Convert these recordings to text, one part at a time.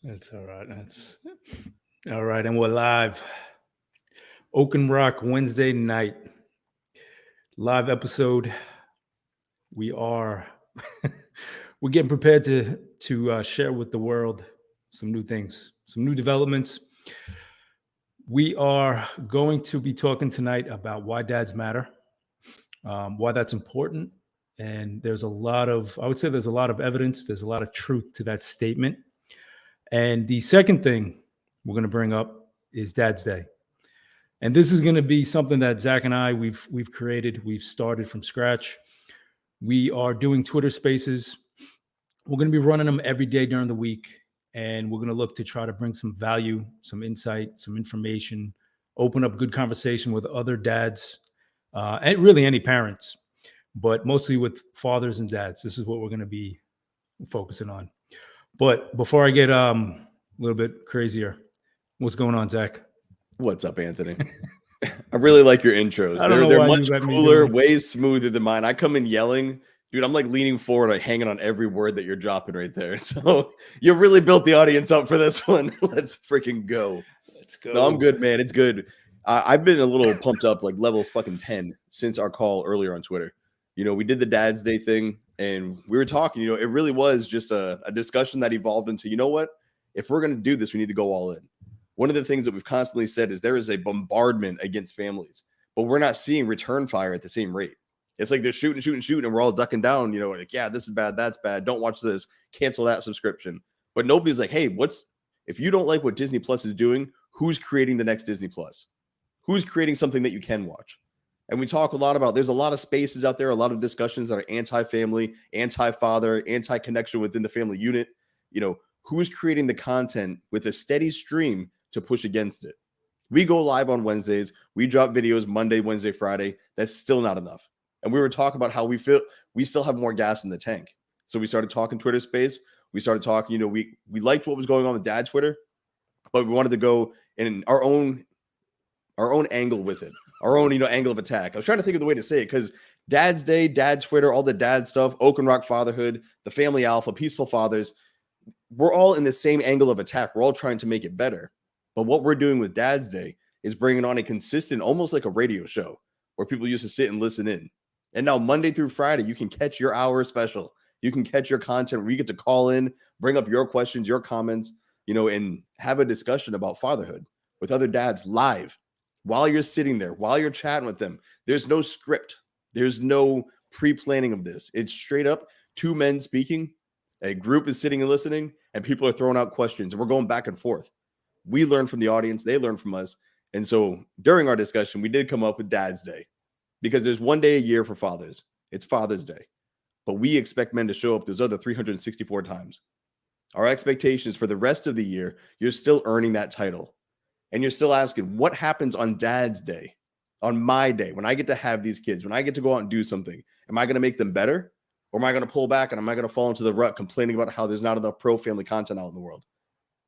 That's all right. That's all right. And we're live. Oaken Rock Wednesday night live episode. We are we're getting prepared to share with the world some new things, some new developments. We are going to be talking tonight about why dads matter, why that's important, and there's a lot of I would say there's a lot of evidence. There's a lot of truth to that statement. And the second thing we're going to bring up is Dad's Day. And this is going to be something that Zach and I we've created. We've started from scratch. We are doing Twitter Spaces. We're going to be running them every day during the week, and we're going to look to try to bring some value, some insight, some information, open up good conversation with other dads, and really any parents, but mostly with fathers and dads. This is what we're going to be focusing on. But before I get a little bit crazier, what's going on, Zach? What's up, Anthony? I really like your intros. I don't know They're why you much let me cooler, do it. way smoother than mine. I come in yelling. Dude, I'm like leaning forward, like hanging on every word that you're dropping right there. So you really built the audience up for this one. Let's freaking go. Let's go. No, I'm good, man. It's good. I've been a little pumped up, like level fucking 10 since our call earlier on Twitter. You know, we did the Dad's Day thing and we were talking, you know, it really was just a discussion that evolved into, you know what? If we're going to do this, we need to go all in. One of the things that we've constantly said is there is a bombardment against families, but we're not seeing return fire at the same rate. It's like they're shooting, and we're all ducking down, you know, like, yeah, this is bad, that's bad. Don't watch this, cancel that subscription. But nobody's like, hey, if you don't like what Disney Plus is doing, who's creating the next Disney Plus? Who's creating something that you can watch? And we talk a lot about, there's a lot of spaces out there, a lot of discussions that are anti-family, anti-father, anti-connection within the family unit. You know, who's creating the content with a steady stream to push against it? We go live on Wednesdays. We drop videos Monday, Wednesday, Friday. That's still not enough. And we were talking about how we feel we still have more gas in the tank. So we started talking Twitter Space. We started talking, you know, we liked what was going on with Dad Twitter, but we wanted to go in our own angle with it, our own, you know, angle of attack. I was trying to think of the way to say it because Dad's Day, Dad Twitter, all the dad stuff, Oaken Rock Fatherhood, the Family Alpha, Peaceful Fathers, we're all in the same angle of attack. We're all trying to make it better. But what we're doing with Dad's Day is bringing on a consistent, almost like a radio show where people used to sit and listen in. And now Monday through Friday, you can catch your hour special. You can catch your content where you get to call in, bring up your questions, your comments, you know, and have a discussion about fatherhood with other dads live while you're sitting there, while you're chatting with them. There's no script. There's no pre-planning of this. It's straight up two men speaking. A group is sitting and listening, and people are throwing out questions, and we're going back and forth. We learn from the audience. They learn from us. And so during our discussion, we did come up with Dad's Day because there's one day a year for fathers. It's Father's Day. But we expect men to show up those other 364 times. Our expectations for the rest of the year, you're still earning that title. And you're still asking, what happens on Dad's Day, on my day, when I get to have these kids, when I get to go out and do something? Am I going to make them better? Or am I going to pull back and am I going to fall into the rut complaining about how there's not enough pro-family content out in the world?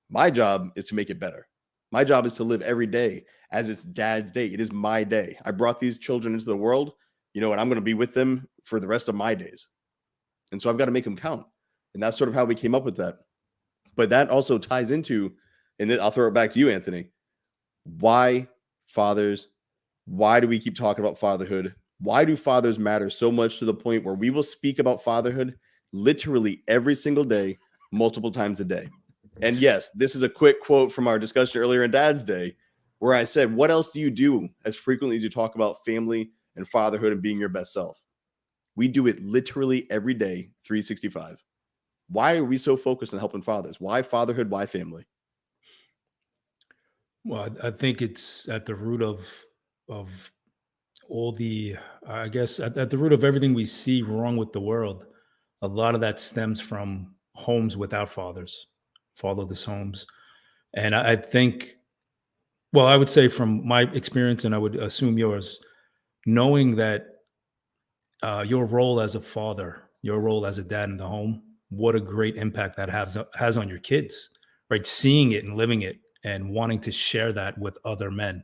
My job is to make it better. My job is to live every day as it's Dad's Day. It is my day. I brought these children into the world, you know, and I'm going to be with them for the rest of my days. And so I've got to make them count. And that's sort of how we came up with that. But that also ties into, and then I'll throw it back to you, Anthony. Why fathers? Why do we keep talking about fatherhood? Why do fathers matter so much to the point where we will speak about fatherhood literally every single day, multiple times a day? And yes, this is a quick quote from our discussion earlier in Dad's Day, where I said, what else do you do as frequently as you talk about family and fatherhood and being your best self? We do it literally every day, 365. Why are we so focused on helping fathers? Why fatherhood? Why family? Well, I think it's at the root of all the, I guess, at the root of everything we see wrong with the world. A lot of that stems from homes without fathers, fatherless homes. And I think, well, I would say from my experience, and I would assume yours, knowing that your role as a father, your role as a dad in the home, what a great impact that has on your kids, right? Seeing it and living it and wanting to share that with other men.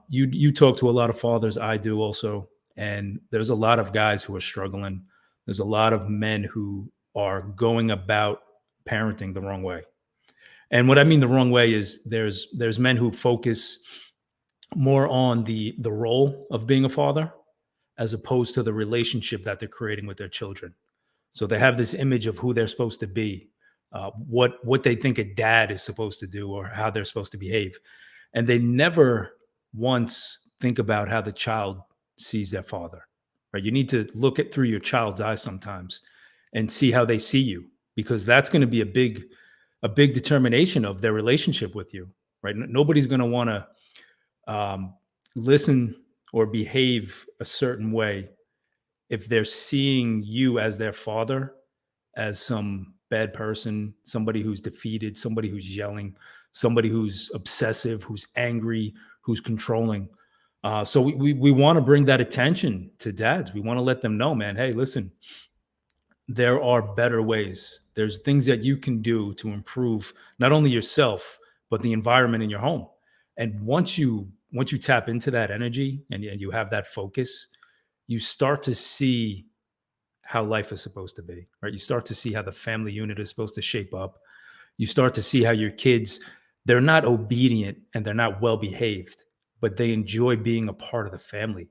You talk to a lot of fathers, I do also, and there's a lot of guys who are struggling. There's a lot of men who are going about parenting the wrong way. And what I mean the wrong way is there's men who focus more on the role of being a father as opposed to the relationship that they're creating with their children. So they have this image of who they're supposed to be, what they think a dad is supposed to do, or how they're supposed to behave, and they never once think about how the child sees their father. Right? You need to look at through your child's eyes sometimes and see how they see you, because that's going to be a big determination of their relationship with you. Right? Nobody's going to want to listen or behave a certain way if they're seeing you as their father as some bad person, somebody who's defeated, somebody who's yelling, somebody who's obsessive, who's angry, who's controlling. So we want to bring that attention to dads. We want to let them know, man, hey, listen, there are better ways. There's things that you can do to improve not only yourself, but the environment in your home. And once you tap into that energy and you have that focus, you start to see how life is supposed to be, right? You start to see how the family unit is supposed to shape up. You start to see how your kids, they're not obedient and they're not well behaved, but they enjoy being a part of the family.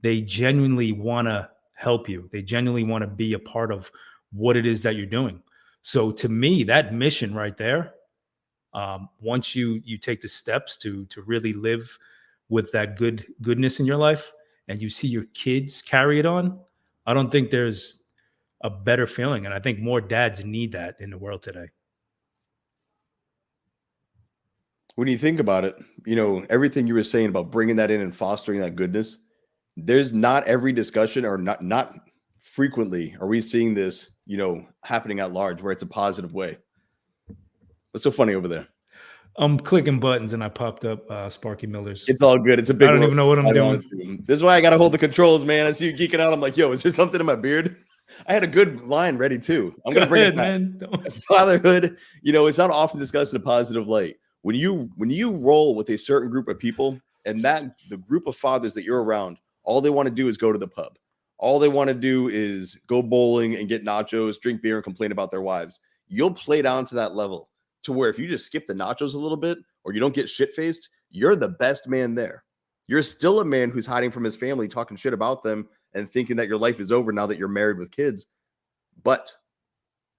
They genuinely want to help you. They genuinely want to be a part of what it is that you're doing. So to me, that mission right there, once you take the steps to really live with that goodness in your life, and you see your kids carry it on, I don't think there's a better feeling, and I think more dads need that in the world today. When you think about it, everything you were saying about bringing that in and fostering that goodness, there's not every discussion, or not frequently are we seeing this, happening at large where it's a positive way. What's so funny over there? I'm clicking buttons and I popped up Sparky Miller's. It's all good. It's a I big don't road even know what I'm right doing. on. This is why I gotta hold the controls, man. I see you geeking out. I'm like, yo, is there something in my beard? I had a good line ready too. I'm Go gonna bring ahead, it back. man. Don't- Fatherhood, it's not often discussed in a positive light. When you roll with a certain group of people, and that the group of fathers that you're around, all they want to do is go to the pub. All they want to do is go bowling and get nachos, drink beer, and complain about their wives. You'll play down to that level to where if you just skip the nachos a little bit or you don't get shit faced, you're the best man there. You're still a man who's hiding from his family, talking shit about them and thinking that your life is over now that you're married with kids. But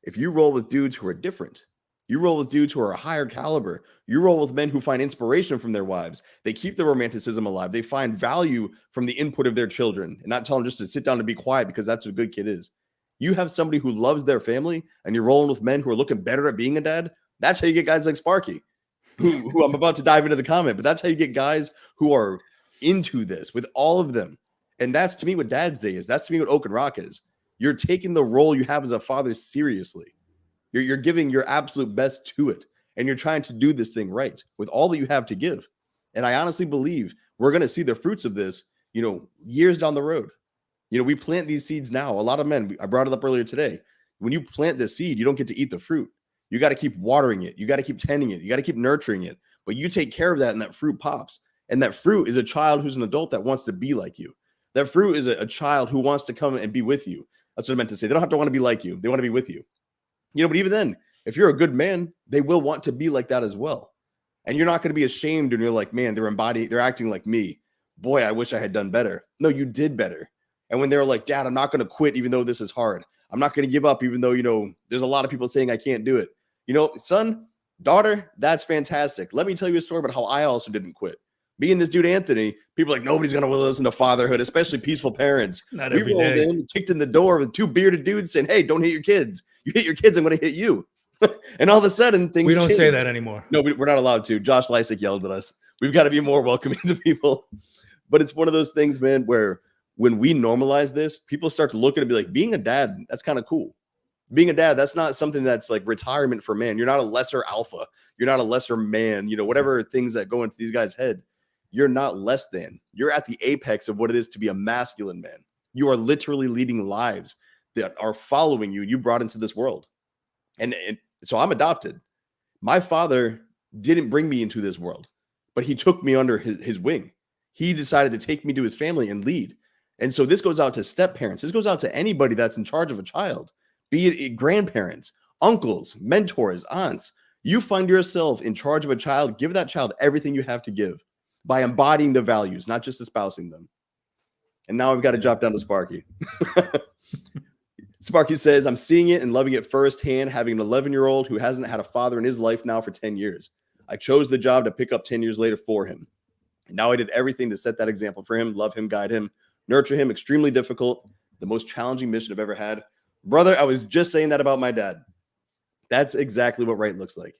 if you roll with dudes who are different, you roll with dudes who are a higher caliber, you roll with men who find inspiration from their wives, they keep the romanticism alive, they find value from the input of their children and not tell them just to sit down and be quiet because that's what a good kid is. You have somebody who loves their family and you're rolling with men who are looking better at being a dad. That's how you get guys like Sparky, who I'm about to dive into the comment, but that's how you get guys who are into this with all of them. And that's to me what Dad's Day is. That's to me what Oak and Rock is. You're taking the role you have as a father seriously. You're giving your absolute best to it. And you're trying to do this thing right with all that you have to give. And I honestly believe we're going to see the fruits of this, years down the road. We plant these seeds now. A lot of men, I brought it up earlier today. When you plant the seed, you don't get to eat the fruit. You got to keep watering it. You got to keep tending it. You got to keep nurturing it. But you take care of that and that fruit pops. And that fruit is a child who's an adult that wants to be like you. That fruit is a child who wants to come and be with you. That's what I meant to say. They don't have to want to be like you. They want to be with you. But even then, if you're a good man, they will want to be like that as well. And you're not going to be ashamed when you're like, man, they're acting like me. Boy, I wish I had done better. No, you did better. And when they're like, Dad, I'm not going to quit even though this is hard. I'm not going to give up even though, there's a lot of people saying I can't do it. Son, daughter, that's fantastic. Let me tell you a story about how I also didn't quit. Me and this dude, Anthony, people are like, nobody's going to listen to fatherhood, especially peaceful parents. Not We every rolled day. in, kicked in the door with two bearded dudes saying, hey, don't hit your kids. You hit your kids, I'm going to hit you. And all of a sudden, things We don't change. say that anymore. No, we're not allowed to. Josh Lysick yelled at us. We've got to be more welcoming to people. But it's one of those things, man, where when we normalize this, people start to look at it and be like, being a dad, that's kind of cool. Being a dad, that's not something that's like retirement for man. You're not a lesser alpha. You're not a lesser man. Whatever things that go into these guys' head, you're not less than. You're at the apex of what it is to be a masculine man. You are literally leading lives that are following you. You brought into this world. And so I'm adopted. My father didn't bring me into this world, but he took me under his wing. He decided to take me to his family and lead. And so this goes out to step parents. This goes out to anybody that's in charge of a child, be it grandparents, uncles, mentors, aunts. You find yourself in charge of a child, give that child everything you have to give by embodying the values, not just espousing them. And now I've got to drop down to Sparky. Sparky says, I'm seeing it and loving it firsthand, having an 11-year-old who hasn't had a father in his life now for 10 years. I chose the job to pick up 10 years later for him. And now I did everything to set that example for him, love him, guide him, nurture him. Extremely difficult, the most challenging mission I've ever had. Brother, I was just saying that about my dad. That's exactly what right looks like.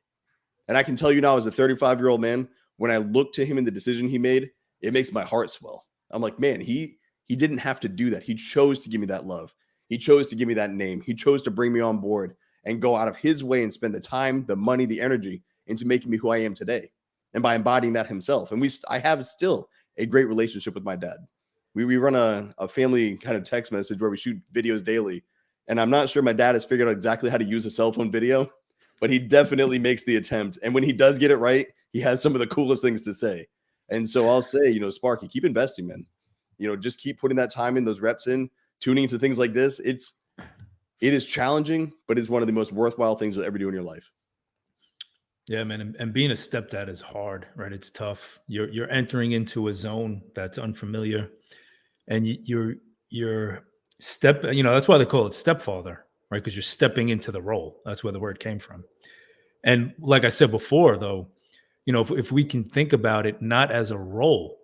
And I can tell you now, as a 35-year-old man, when I look to him in the decision he made, it makes my heart swell. I'm like, man, he didn't have to do that. He chose to give me that love. He chose to give me that name. He chose to bring me on board and go out of his way and spend the time, the money, the energy into making me who I am today. And by embodying that himself. And I have still a great relationship with my dad. We run a family kind of text message where we shoot videos daily. And I'm not sure my dad has figured out exactly how to use a cell phone video, but he definitely makes the attempt. And when he does get it right, he has some of the coolest things to say. And so I'll say, Sparky, keep investing, man. Just keep putting that time in, those reps in, tuning into things like this. It is challenging, but it's one of the most worthwhile things you'll ever do in your life. Yeah, man. And being a stepdad is hard, right? It's tough. You're entering into a zone that's unfamiliar, and you're that's why they call it stepfather, right? Because you're stepping into the role. That's where the word came from. And like I said before, though, if we can think about it not as a role,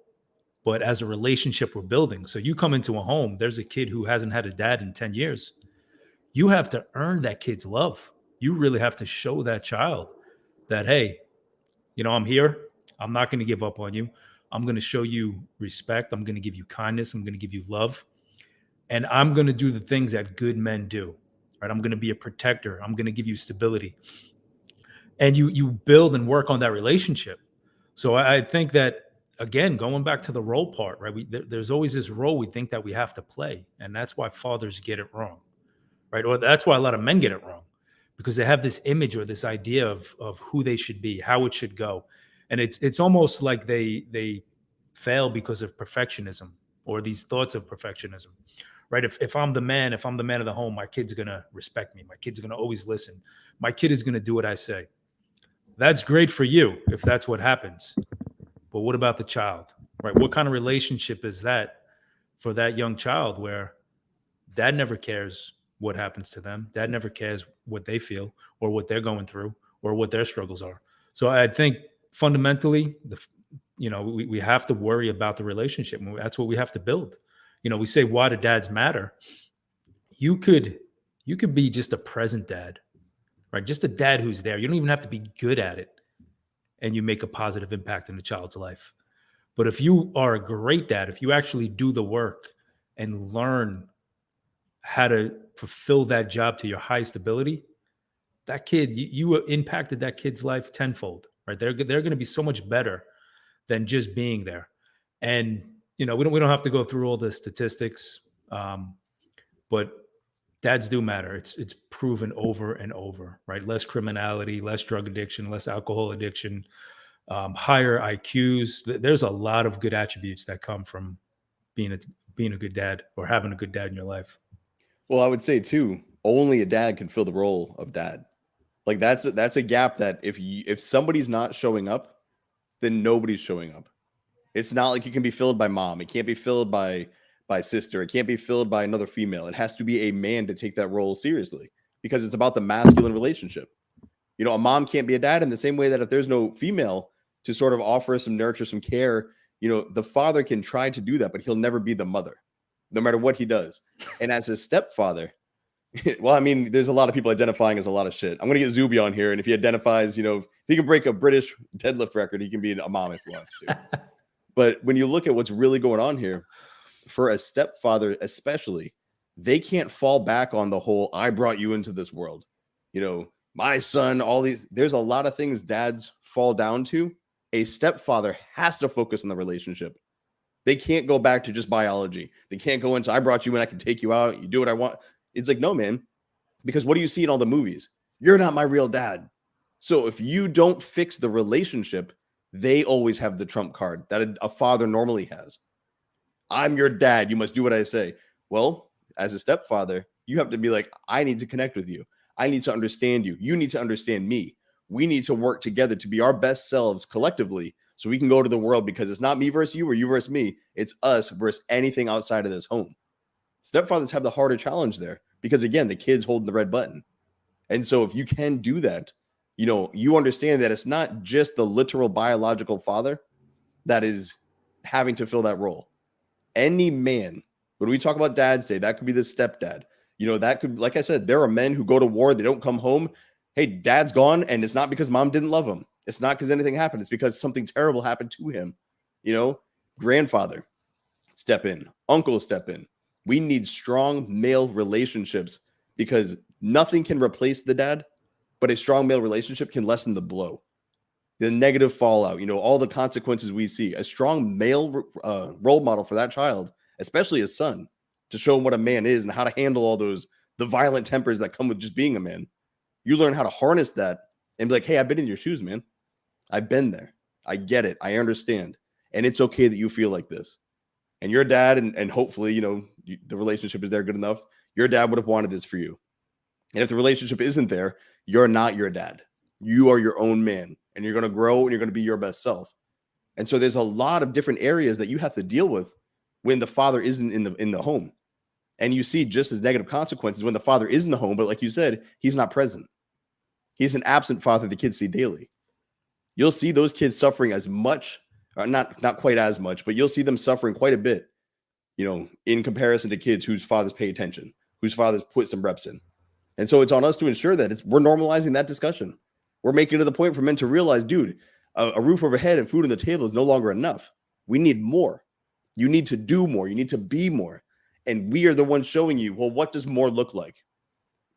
but as a relationship we're building. So you come into a home, there's a kid who hasn't had a dad in 10 years. You have to earn that kid's love. You really have to show that child that, hey, I'm here. I'm not going to give up on you. I'm going to show you respect. I'm going to give you kindness. I'm going to give you love. And I'm going to do the things that good men do, right? I'm going to be a protector. I'm going to give you stability. And you build and work on that relationship. So I think that, again, going back to the role part, right? There's always this role we think that we have to play. And that's why fathers get it wrong, right? Or that's why a lot of men get it wrong, because they have this image or this idea of who they should be, how it should go. And it's almost like they fail because of perfectionism or these thoughts of perfectionism, right? If I'm the man of the home, my kid's going to respect me. My kid's going to always listen. My kid is going to do what I say. That's great for you if that's what happens. But what about the child, right? What kind of relationship is that for that young child where dad never cares what happens to them? Dad never cares what they feel or what they're going through or what their struggles are. So I think fundamentally, we have to worry about the relationship. That's what we have to build. We say, why do dads matter? You could be just a present dad, right? Just a dad who's there. You don't even have to be good at it, and you make a positive impact in the child's life. But if you are a great dad, if you actually do the work and learn how to fulfill that job to your highest ability, that kid, you impacted that kid's life tenfold, right? They're going to be so much better than just being there. And we don't have to go through all the statistics, but dads do matter. It's proven over and over, right? Less criminality, less drug addiction, less alcohol addiction, higher IQs. There's a lot of good attributes that come from being a good dad or having a good dad in your life. Well, I would say too, only a dad can fill the role of dad. Like that's a gap that if somebody's not showing up, then nobody's showing up. It's not like it can be filled by mom. It can't be filled by sister. It can't be filled by another female. It has to be a man to take that role seriously because it's about the masculine relationship. A mom can't be a dad in the same way that if there's no female to sort of offer some nurture, some care, the father can try to do that, but he'll never be the mother, no matter what he does. And as a stepfather, well, I mean, there's a lot of people identifying as a lot of shit. I'm going to get Zuby on here. And if he identifies, if he can break a British deadlift record, he can be a mom if he wants to. But when you look at what's really going on here, for a stepfather especially, they can't fall back on the whole, I brought you into this world. My son, all these, there's a lot of things dads fall down to. A stepfather has to focus on the relationship. They can't go back to just biology. They can't go into, I brought you in, I can take you out. You do what I want. It's like, no, man, because what do you see in all the movies? You're not my real dad. So if you don't fix the relationship, they always have the trump card that a father normally has. I'm your dad. You must do what I say. Well, as a stepfather, you have to be like, I need to connect with you. I need to understand you. You need to understand me. We need to work together to be our best selves collectively so we can go to the world, because it's not me versus you or you versus me. It's us versus anything outside of this home. Stepfathers have the harder challenge there because, again, the kid's holding the red button. And so if you can do that, you understand that it's not just the literal biological father that is having to fill that role. Any man, when we talk about Dad's Day, that could be the stepdad. That could, like I said, there are men who go to war, they don't come home. Hey, dad's gone, and it's not because mom didn't love him. It's not because anything happened. It's because something terrible happened to him. Grandfather, step in. Uncle, step in. We need strong male relationships because nothing can replace the dad, but a strong male relationship can lessen the blow, the negative fallout, all the consequences we see. A strong male role model for that child, especially his son, to show him what a man is and how to handle all the violent tempers that come with just being a man. You learn how to harness that and be like, hey, I've been in your shoes, man. I've been there. I get it. I understand. And it's okay that you feel like this. And your dad, and hopefully, the relationship is there good enough. Your dad would have wanted this for you. And if the relationship isn't there, you're not your dad. You are your own man, and you're going to grow and you're going to be your best self. And so there's a lot of different areas that you have to deal with when the father isn't in the home. And you see just as negative consequences when the father is in the home, but like you said, he's not present. He's an absent father the kids see daily. You'll see those kids suffering as much, or not quite as much, but you'll see them suffering quite a bit, in comparison to kids whose fathers pay attention, whose fathers put some reps in. And so it's on us to ensure that we're normalizing that discussion. We're making it to the point for men to realize, dude, a roof overhead and food on the table is no longer enough. We need more. You need to do more. You need to be more. And we are the ones showing you, well, what does more look like?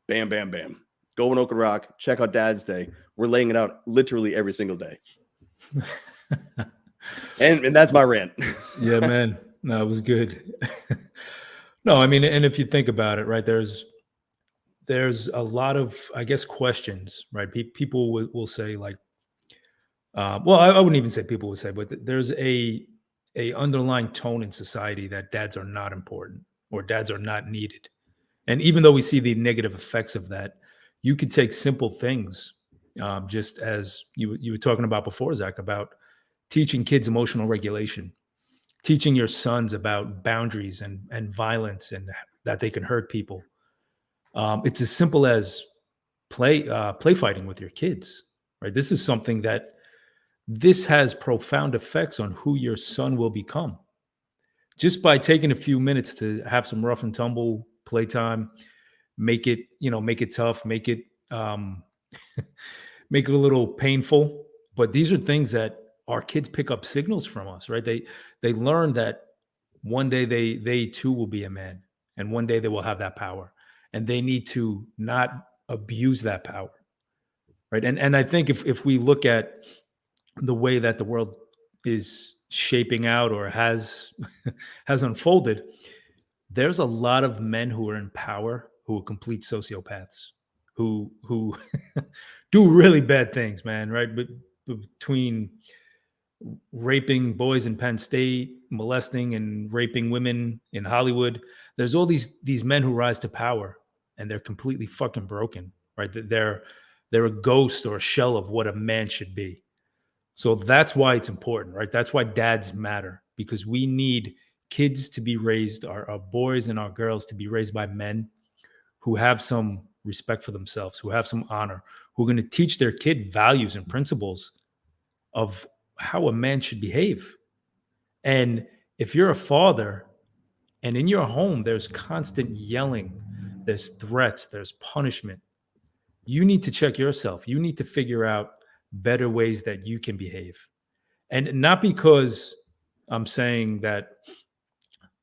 Bam, bam, bam. Go in Oak and Rock. Check out Dad's Day. We're laying it out literally every single day. and that's my rant. Yeah, man. No, it was good. No, I mean, and if you think about it, right, there's a lot of, I guess, questions, right? People will say like, well, I wouldn't even say people would say, but there's a underlying tone in society that dads are not important or dads are not needed. And even though we see the negative effects of that, you could take simple things, just as you were talking about before, Zach, about teaching kids emotional regulation, teaching your sons about boundaries and violence and that they can hurt people. It's as simple as play fighting with your kids, right? This is something that this has profound effects on who your son will become. Just by taking a few minutes to have some rough and tumble playtime, make it tough, make it make it a little painful. But these are things that our kids pick up signals from us, right? They learn that one day they too will be a man, and one day they will have that power, and they need to not abuse that power, right? And I think if we look at the way that the world is shaping out or has has unfolded, there's a lot of men who are in power who are complete sociopaths, who do really bad things, man, right? But between raping boys in Penn State, molesting and raping women in Hollywood, there's all these men who rise to power and they're completely fucking broken, right? They're a ghost or a shell of what a man should be. So that's why it's important, right? That's why dads matter, because we need kids to be raised, our boys and our girls to be raised by men who have some respect for themselves, who have some honor, who are going to teach their kid values and principles of how a man should behave. And if you're a father and in your home there's constant yelling, there's threats, there's punishment, you need to check yourself. You need to figure out better ways that you can behave. And not because I'm saying that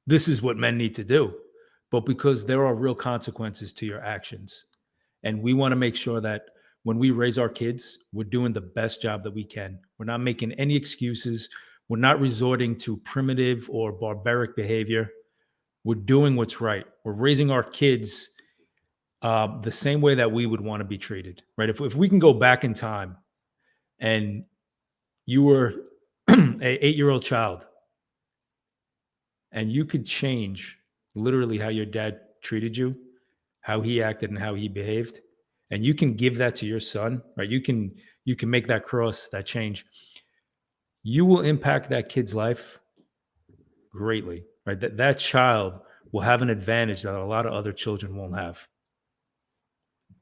this is what men need to do, but because there are real consequences to your actions. And we want to make sure that when we raise our kids, we're doing the best job that we can. We're not making any excuses. We're not resorting to primitive or barbaric behavior. We're doing what's right. We're raising our kids the same way that we would want to be treated, right? If we can go back in time and you were a 8-year-old child and you could change literally how your dad treated you, how he acted and how he behaved, and you can give that to your son, right? you can make that cross, that change, you will impact that kid's life greatly, right? That child will have an advantage that a lot of other children won't have.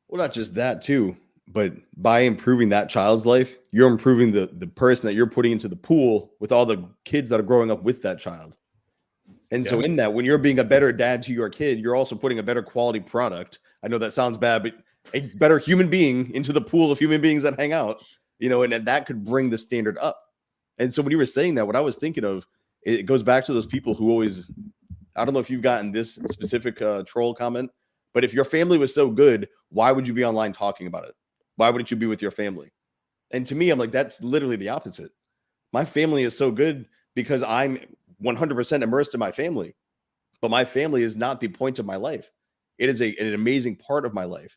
Well, not just that too, but by improving that child's life, you're improving the person that you're putting into the pool with all the kids that are growing up with that child. And so Yeah. in that, when you're being a better dad to your kid, you're also putting a better quality product. I know that sounds bad, but a better human being into the pool of human beings that hang out, and that could bring the standard up. And so when you were saying that, what I was thinking of, it goes back to those people who always, I don't know if you've gotten this specific troll comment, but if your family was so good, why would you be online talking about it? Why wouldn't you be with your family? And to me, I'm like, that's literally the opposite. My family is so good because I'm 100% immersed in my family, but my family is not the point of my life. It is an amazing part of my life,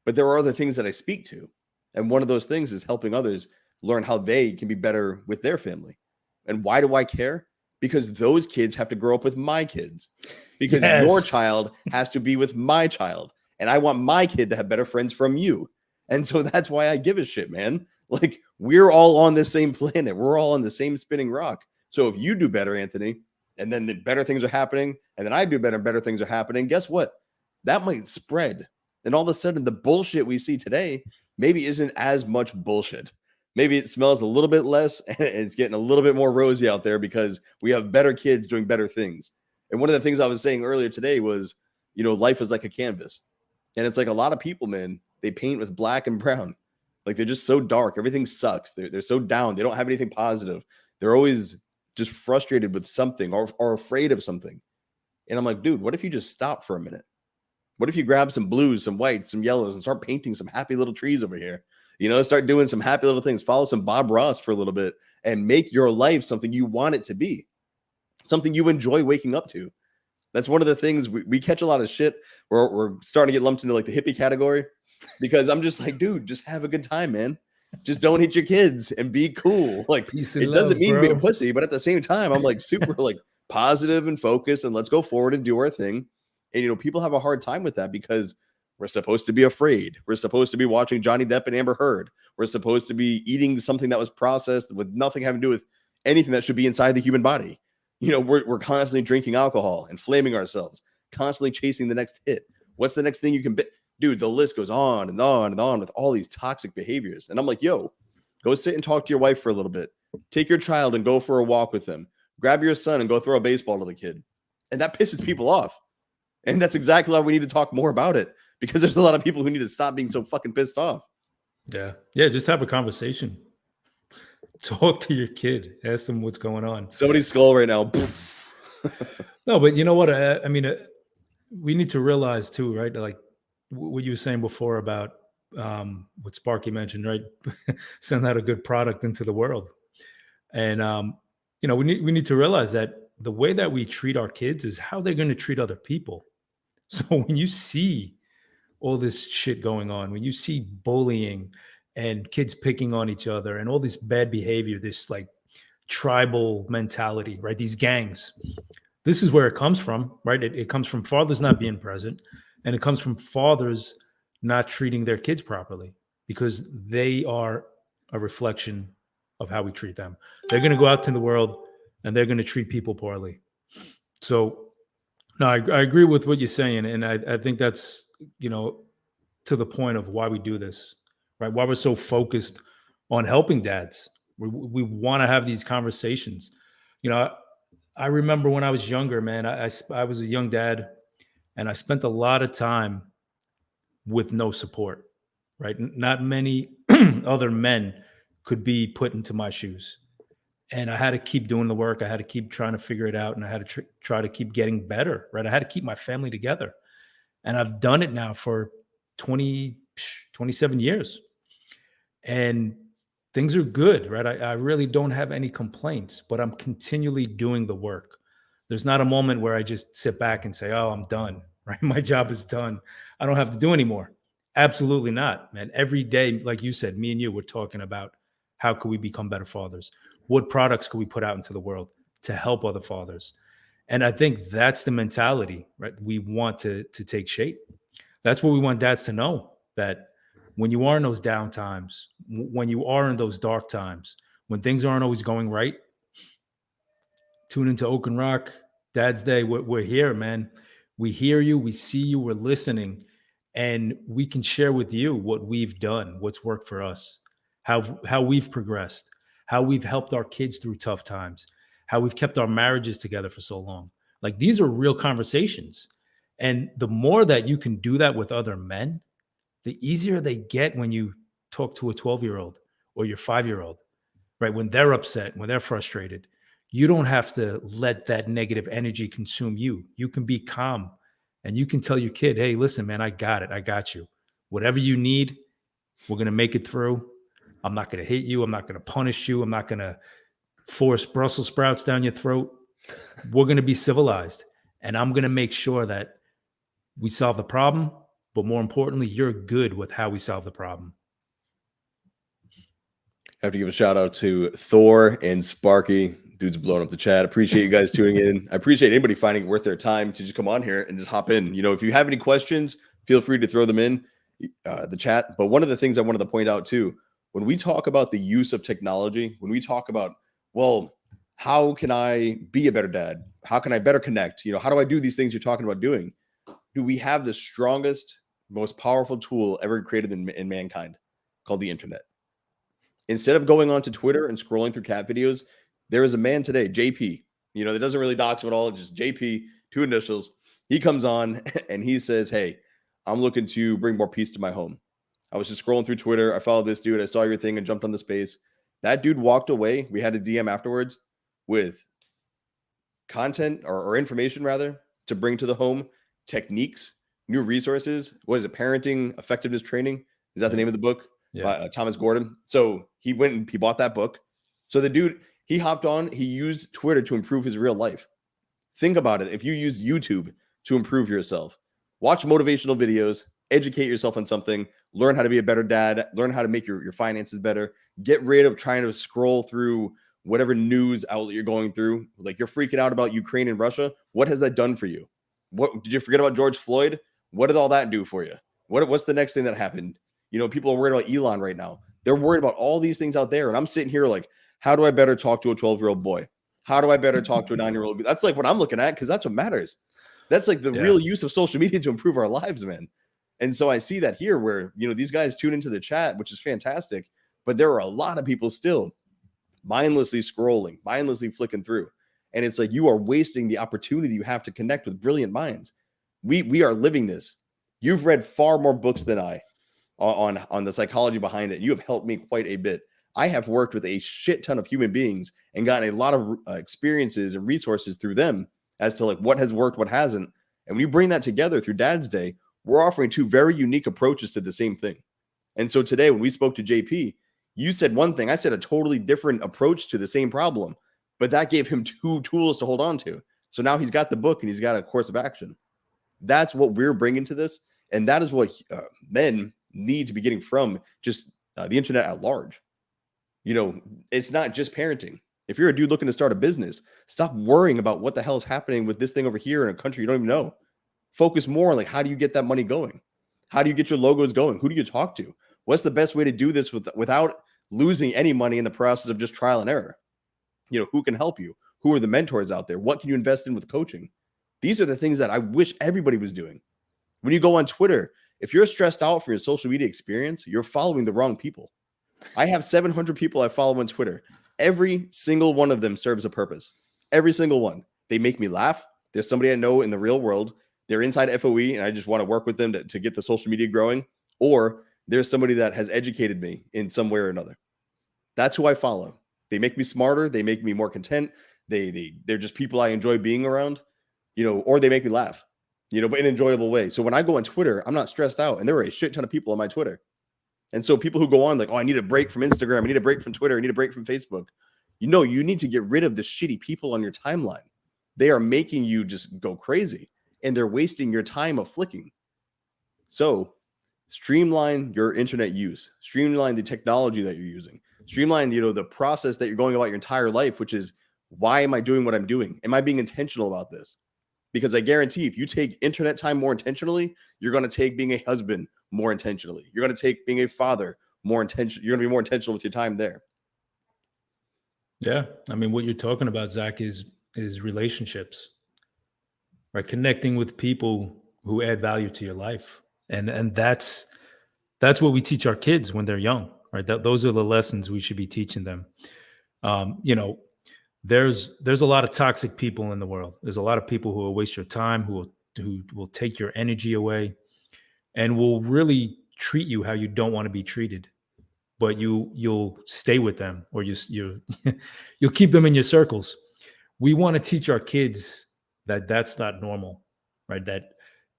but there are other things that I speak to. And one of those things is helping others learn how they can be better with their family. And why do I care? Because those kids have to grow up with my kids, because your Yes. child has to be with my child. And I want my kid to have better friends from you. And so that's why I give a shit, man. Like, we're all on the same planet. We're all on the same spinning rock. So if you do better, Anthony, and then the better things are happening, and then I do better and better things are happening, guess what? That might spread. And all of a sudden, the bullshit we see today maybe isn't as much bullshit. Maybe it smells a little bit less and it's getting a little bit more rosy out there because we have better kids doing better things. And one of the things I was saying earlier today was, life is like a canvas. And it's like a lot of people, man, they paint with black and brown. Like, they're just so dark. Everything sucks. They're so down. They don't have anything positive. They're always just frustrated with something or afraid of something. And I'm like, dude, what if you just stop for a minute? What if you grab some blues, some whites, some yellows, and start painting some happy little trees over here? Start doing some happy little things. Follow some Bob Ross for a little bit and make your life something you want it to be, something you enjoy waking up to. That's one of the things we catch a lot of shit. We're starting to get lumped into like the hippie category because I'm just like, dude, just have a good time, man. Just don't hit your kids and be cool. Like, Peace and it doesn't love, mean be a bro. pussy, but at the same time, I'm like super like positive and focused and let's go forward and do our thing. And people have a hard time with that because we're supposed to be afraid. We're supposed to be watching Johnny Depp and Amber Heard. We're supposed to be eating something that was processed with nothing having to do with anything that should be inside the human body. We're constantly drinking alcohol, inflaming ourselves, constantly chasing the next hit. What's the next thing you can be? Dude, the list goes on and on and on with all these toxic behaviors. And I'm like, yo, go sit and talk to your wife for a little bit. Take your child and go for a walk with them. Grab your son and go throw a baseball to the kid. And that pisses people off. And that's exactly why we need to talk more about it, because there's a lot of people who need to stop being so fucking pissed off. Yeah. Yeah. Just have a conversation. Talk to your kid. Ask them what's going on. Somebody's skull right now. No, but you know what? I mean, we need to realize too, right? Like what you were saying before about what Sparky mentioned, right? Send out a good product into the world. And, we need to realize that the way that we treat our kids is how they're going to treat other people. So when you see all this shit going on, when you see bullying and kids picking on each other and all this bad behavior, this like tribal mentality, right? These gangs, this is where it comes from, right? It comes from fathers not being present, and it comes from fathers not treating their kids properly because they are a reflection of how we treat them. They're going to go out in the world and they're going to treat people poorly. So, no, I agree with what you're saying, and I think that's to the point of why we do this, right? Why we're so focused on helping dads. We want to have these conversations. I remember when I was younger, man. I was a young dad, and I spent a lot of time with no support. Right, not many other men could be put into my shoes, and I had to keep doing the work. I had to keep trying to figure it out, and I had to try to keep getting better. Right, I had to keep my family together, and I've done it now for 27 years, and things are good, right? I really don't have any complaints, but I'm continually doing the work. There's not a moment where I just sit back and say, oh, I'm done, right? My job is done. I don't have to do anymore. Absolutely not, man. Every day, like you said, me and you were talking about how could we become better fathers? What products could we put out into the world to help other fathers? And I think that's the mentality, right? We want to take shape. That's what we want dads to know, that when you are in those down times, when you are in those dark times, when things aren't always going right, tune into Oak and Rock, Dad's Day. We're here, man. We hear you, we see you, we're listening, and we can share with you what we've done, what's worked for us, how we've progressed, how we've helped our kids through tough times, how we've kept our marriages together for so long. Like these are real conversations. And the more that you can do that with other men, the easier they get when you talk to a 12-year-old or your 5-year-old, right? When they're upset, when they're frustrated, you don't have to let that negative energy consume you. You can be calm and you can tell your kid, hey, listen, man, I got it. I got you. Whatever you need, we're going to make it through. I'm not going to hit you. I'm not going to punish you. I'm not going to force Brussels sprouts down your throat. We're going to be civilized. And I'm going to make sure that we solve the problem. But more importantly, you're good with how we solve the problem. I have to give a shout out to Thor and Sparky. Dude's blowing up the chat. Appreciate you guys tuning in. I appreciate anybody finding it worth their time to just come on here and just hop in. If you have any questions, feel free to throw them in the chat. But one of the things I wanted to point out too, when we talk about the use of technology, when we talk about, well, how can I be a better dad? How can I better connect? How do I do these things you're talking about doing? Do we have the strongest, most powerful tool ever created in mankind called the internet? Instead of going onto Twitter and scrolling through cat videos, there is a man today, JP, that doesn't really dox him at all, just JP, 2 initials. He comes on and he says, hey, I'm looking to bring more peace to my home. I was just scrolling through Twitter. I followed this dude. I saw your thing and jumped on the space. That dude walked away. We had a DM afterwards with content or information rather to bring to the home, techniques, new resources. What is it? Parenting effectiveness training. Is that the name of the book? Yeah. By Thomas Gordon. So he went and he bought that book. So the dude, he hopped on, he used Twitter to improve his real life. Think about it. If you use YouTube to improve yourself, watch motivational videos, educate yourself on something, learn how to be a better dad, learn how to make your finances better, get rid of trying to scroll through whatever news outlet you're going through. Like you're freaking out about Ukraine and Russia. What has that done for you? What did you forget about George Floyd? What did all that do for you? What's the next thing that happened? People are worried about Elon right now. They're worried about all these things out there. And I'm sitting here like, how do I better talk to a 12-year-old boy? How do I better talk to a 9-year-old? That's like what I'm looking at because that's what matters. That's like the real use of social media to improve our lives, man. And so I see that here where, these guys tune into the chat, which is fantastic. But there are a lot of people still mindlessly scrolling, mindlessly flicking through. And it's like you are wasting the opportunity you have to connect with brilliant minds. We are living this. You've read far more books than I on the psychology behind it. You have helped me quite a bit. I have worked with a shit ton of human beings and gotten a lot of experiences and resources through them as to like what has worked, what hasn't. And when you bring that together through Dad's Day, we're offering 2 very unique approaches to the same thing. And so today when we spoke to JP, you said one thing, I said a totally different approach to the same problem, but that gave him 2 tools to hold on to. So now he's got the book and he's got a course of action. That's what we're bringing to this. And that is what men need to be getting from just the internet at large. It's not just parenting. If you're a dude looking to start a business, stop worrying about what the hell is happening with this thing over here in a country you don't even know. Focus more on like, how do you get that money going? How do you get your logos going? Who do you talk to? What's the best way to do this without losing any money in the process of just trial and error? Who can help you? Who are the mentors out there? What can you invest in with coaching? These are the things that I wish everybody was doing. When you go on Twitter, if you're stressed out for your social media experience, you're following the wrong people. I have 700 people I follow on Twitter. Every single one of them serves a purpose. Every single one. They make me laugh. There's somebody I know in the real world. They're inside FOE, and I just want to work with them to get the social media growing. Or there's somebody that has educated me in some way or another. That's who I follow. They make me smarter. They make me more content. They're just people I enjoy being around, or they make me laugh, but in an enjoyable way. So when I go on Twitter, I'm not stressed out. And there are a shit ton of people on my Twitter. And so people who go on like, oh, I need a break from Instagram. I need a break from Twitter. I need a break from Facebook. You need to get rid of the shitty people on your timeline. They are making you just go crazy and they're wasting your time of flicking. So streamline your internet use, streamline the technology that you're using, streamline, the process that you're going about your entire life, which is, why am I doing what I'm doing? Am I being intentional about this? Because I guarantee if you take internet time more intentionally, you're going to take being a husband more intentionally. You're going to take being a father more intentional. You're going to be more intentional with your time there. Yeah. I mean, what you're talking about, Zach, is relationships, right? Connecting with people who add value to your life. And that's what we teach our kids when they're young, right? Those are the lessons we should be teaching them. You know, there's a lot of toxic people in the world. There's a lot of people who will waste your time, who will take your energy away, and will really treat you how you don't want to be treated. But you'll stay with them, or you'll keep them in your circles. We want to teach our kids that that's not normal, right? That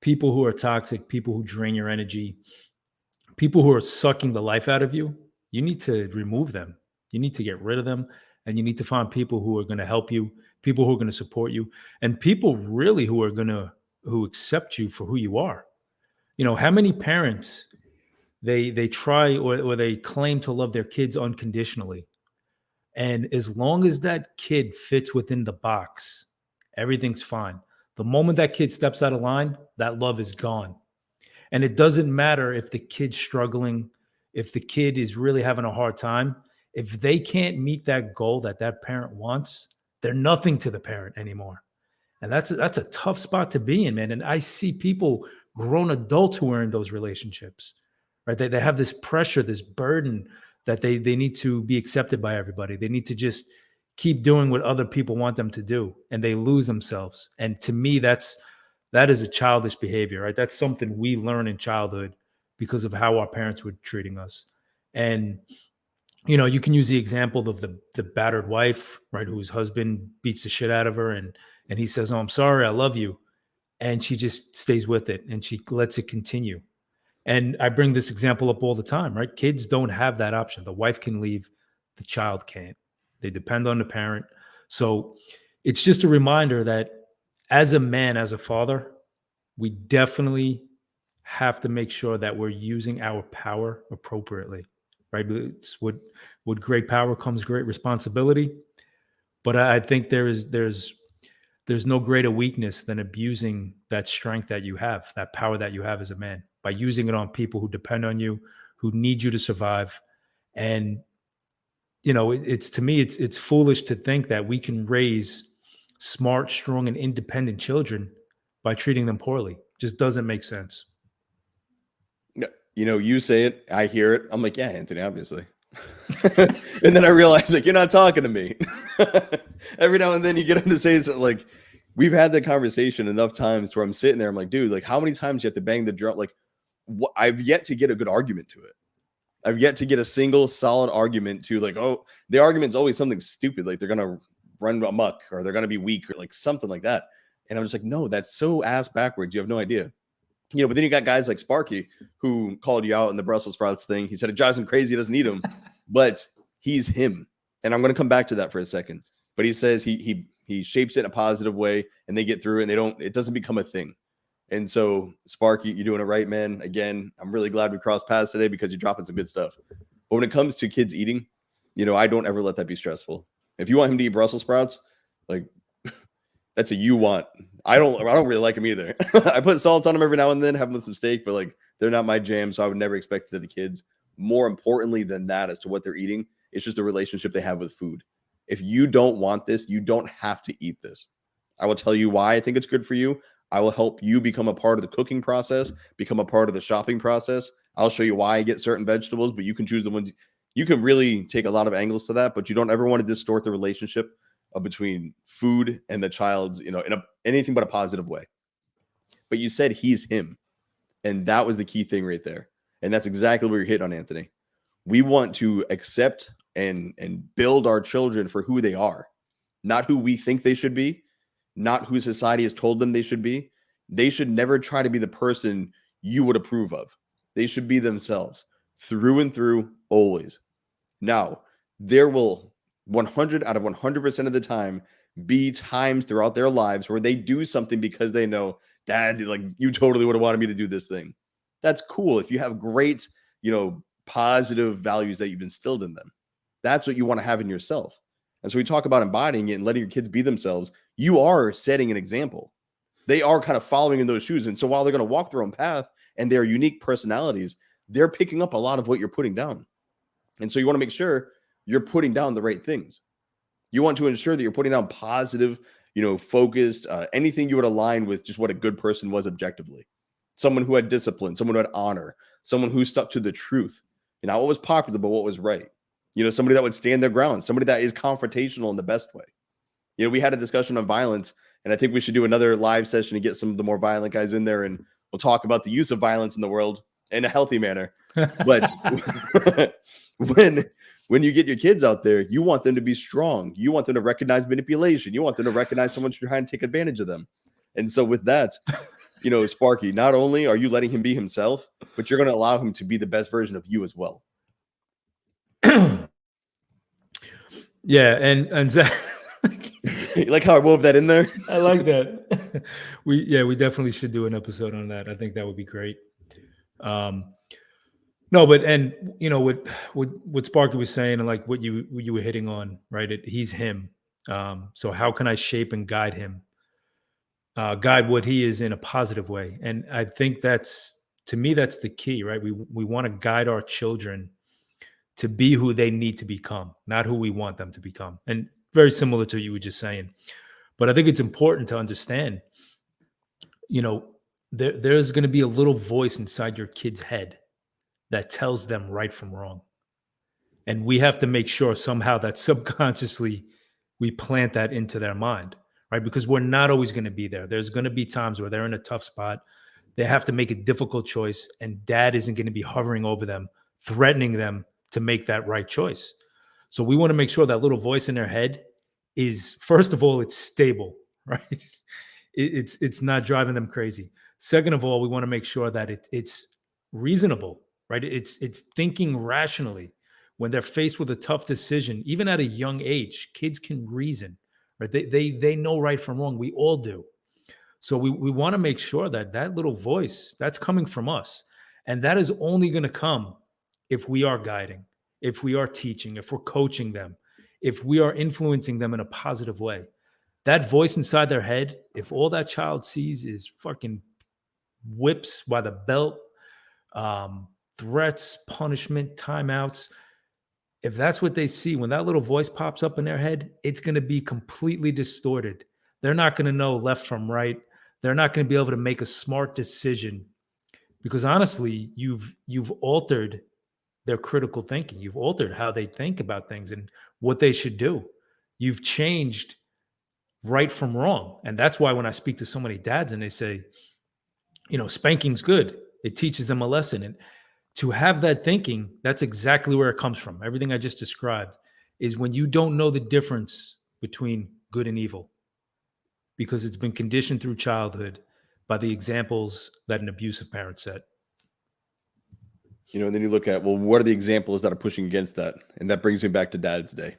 people who are toxic, people who drain your energy, people who are sucking the life out of you, you need to remove them. You need to get rid of them, and you need to find people who are going to help you, people who are going to support you, and people really who accept you for who you are. You know, how many parents they try, or they claim to love their kids unconditionally, and as long as that kid fits within the box, everything's fine. The moment that kid steps out of line, that love is gone. And it doesn't matter if the kid's struggling, if the kid is really having a hard time. If they can't meet that goal that that parent wants, they're nothing to the parent anymore. And that's a tough spot to be in, man. And I see people, grown adults, who are in those relationships, right? They have this pressure, this burden, that they need to be accepted by everybody. They need to just keep doing what other people want them to do, and they lose themselves. And to me, that is a childish behavior, right? That's something we learn in childhood because of how our parents were treating us. And you know, you can use the example of the battered wife, right, whose husband beats the shit out of her, and he says, "Oh, I'm sorry, I love you," and she just stays with it and she lets it continue. And I bring this example up all the time, right? Kids don't have that option. The wife can leave, the child can't. They depend on the parent. So it's just a reminder that as a man, as a father, we definitely have to make sure that we're using our power appropriately, right? It's with great power comes great responsibility. But I think there's no greater weakness than abusing that strength that you have, that power that you have as a man, by using it on people who depend on you, who need you to survive. And you know, it's to me, it's foolish to think that we can raise smart, strong, and independent children by treating them poorly. Just doesn't make sense. You know, you say it, I hear it. I'm like, yeah, Anthony, obviously. And then I realize, like, you're not talking to me. Every now and then you get him to say something. Like, we've had that conversation enough times where I'm sitting there, I'm like, dude, like, how many times you have to bang the drum? Like, I've yet to get a good argument to it. I've yet to get a single solid argument to, like, oh, the argument's always something stupid, like they're gonna run amok or they're gonna be weak or like something like that. And I'm just like, no, that's so ass backwards. You have no idea. You know, but then you got guys like Sparky who called you out in the Brussels sprouts thing. He said it drives him crazy. He doesn't eat them, but he's him. And I'm going to come back to that for a second. But he says he shapes it in a positive way, and they get through it, and it doesn't become a thing. And so, Sparky, you're doing it right, man. Again, I'm really glad we crossed paths today because you're dropping some good stuff. But when it comes to kids eating, you know, I don't ever let that be stressful. If you want him to eat Brussels sprouts, like, that's a you want. I don't really like them either. I put salt on them every now and then, have them with some steak, but like, they're not my jam, so I would never expect it of the kids. More importantly than that, as to what they're eating, it's just the relationship they have with food. If you don't want this, you don't have to eat this. I will tell you why I think it's good for you. I will help you become a part of the cooking process, become a part of the shopping process. I'll show you why I get certain vegetables, but you can choose the ones. You can really take a lot of angles to that, but you don't ever want to distort the relationship between food and the child's, you know, in anything but a positive way. But you said he's him. And that was the key thing right there. And that's exactly what you're hitting on, Anthony. We want to accept and build our children for who they are, not who we think they should be, not who society has told them they should be. They should never try to be the person you would approve of. They should be themselves through and through, always. Now, there will 100 out of 100% of the time be times throughout their lives where they do something because they know, Dad, like, you totally would have wanted me to do this thing. That's cool. If you have great, you know, positive values that you've instilled in them, that's what you want to have in yourself. And so we talk about embodying it and letting your kids be themselves. You are setting an example. They are kind of following in those shoes. And so while they're going to walk their own path and their unique personalities, they're picking up a lot of what you're putting down. And so you want to make sure you're putting down the right things. You want to ensure that you're putting down positive, focused, anything you would align with just what a good person was objectively. Someone who had discipline, someone who had honor, someone who stuck to the truth. Not what was popular, but what was right. Somebody that would stand their ground, somebody that is confrontational in the best way. We had a discussion on violence, and I think we should do another live session to get some of the more violent guys in there, and we'll talk about the use of violence in the world in a healthy manner. But when you get your kids out there, you want them to be strong. You want them to recognize manipulation. You want them to recognize someone trying to take advantage of them. And so with that, Sparky, not only are you letting him be himself, but you're going to allow him to be the best version of you as well. Yeah, and Zac, you like how I wove that in there? I like that. We definitely should do an episode on that. I think that would be great. No, but what Sparky was saying, and like what you were hitting on, right? He's him. So how can I shape and guide him? Guide what he is in a positive way. And I think to me, that's the key, right? We want to guide our children to be who they need to become, not who we want them to become. And very similar to what you were just saying. But I think it's important to understand, there's going to be a little voice inside your kid's head that tells them right from wrong. And we have to make sure somehow that subconsciously we plant that into their mind, right? Because we're not always going to be there. There's going to be times where they're in a tough spot. They have to make a difficult choice, and dad isn't going to be hovering over them, threatening them to make that right choice. So we want to make sure that little voice in their head is, first of all, it's stable, right? It's not driving them crazy. Second of all, we want to make sure that it's reasonable, right? It's thinking rationally. When they're faced with a tough decision, even at a young age, kids can reason, right? They know right from wrong. We all do. So we want to make sure that little voice, that's coming from us. And that is only going to come if we are guiding, if we are teaching, if we're coaching them, if we are influencing them in a positive way. That voice inside their head, if all that child sees is fucking whips by the belt, threats, punishment, timeouts, if that's what they see, when that little voice pops up in their head, it's going to be completely distorted. They're not going to know left from right. They're not going to be able to make a smart decision, because honestly, you've altered their critical thinking. You've altered how they think about things and what they should do. You've changed right from wrong. And that's why when I speak to so many dads and they say, spanking's good, it teaches them a lesson. And to have that thinking, that's exactly where it comes from. Everything I just described is when you don't know the difference between good and evil, because it's been conditioned through childhood by the examples that an abusive parent set. And then you look at, well, what are the examples that are pushing against that? And that brings me back to Dad's Day.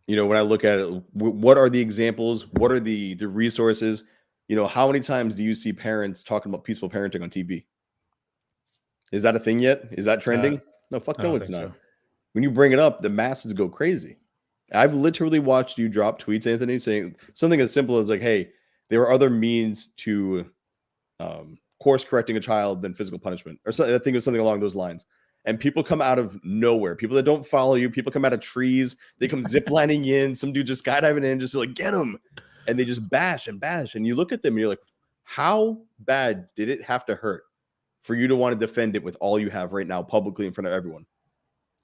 When I look at it, what are the examples? What are the resources? How many times do you see parents talking about peaceful parenting on TV? Is that a thing yet? Is that trending? No, fuck no, it's not. So. When you bring it up, the masses go crazy. I've literally watched you drop tweets, Anthony, saying something as simple as like, hey, there are other means to course correcting a child than physical punishment, or something. I think it was something along those lines. And people come out of nowhere. People that don't follow you. People come out of trees. They come ziplining in. Some dude just skydiving in, just like, get him. And they just bash and bash. And you look at them and you're like, how bad did it have to hurt for you to want to defend it with all you have right now publicly in front of everyone?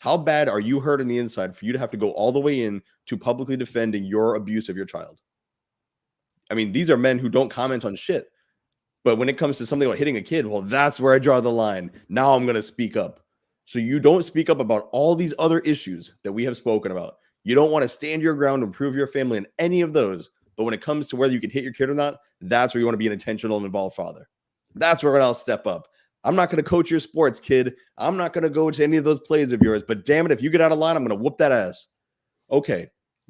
How bad are you hurt on the inside for you to have to go all the way in to publicly defending your abuse of your child? I mean, these are men who don't comment on shit. But when it comes to something like hitting a kid, well, that's where I draw the line. Now I'm going to speak up. So you don't speak up about all these other issues that we have spoken about. You don't want to stand your ground and prove your family in any of those. But when it comes to whether you can hit your kid or not, that's where you want to be an intentional and involved father. That's where I'll step up. I'm not going to coach your sports, kid. I'm not going to go to any of those plays of yours. But damn it, if you get out of line, I'm going to whoop that ass. Okay,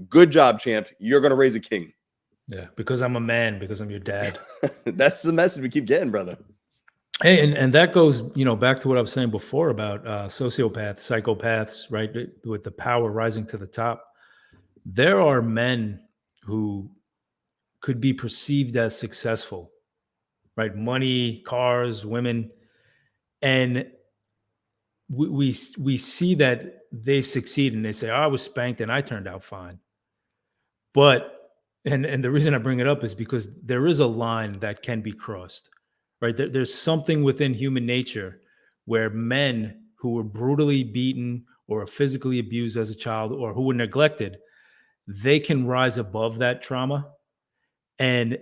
good job, champ. You're going to raise a king. Yeah, because I'm a man, because I'm your dad. That's the message we keep getting, brother. Hey, and that goes, back to what I was saying before about sociopaths, psychopaths, right? With the power rising to the top. There are men who could be perceived as successful, right? Money, cars, women, And we see that they've succeeded, and they say, oh, I was spanked and I turned out fine. But and the reason I bring it up is because there is a line that can be crossed, right? There's something within human nature where men who were brutally beaten or physically abused as a child or who were neglected, they can rise above that trauma. And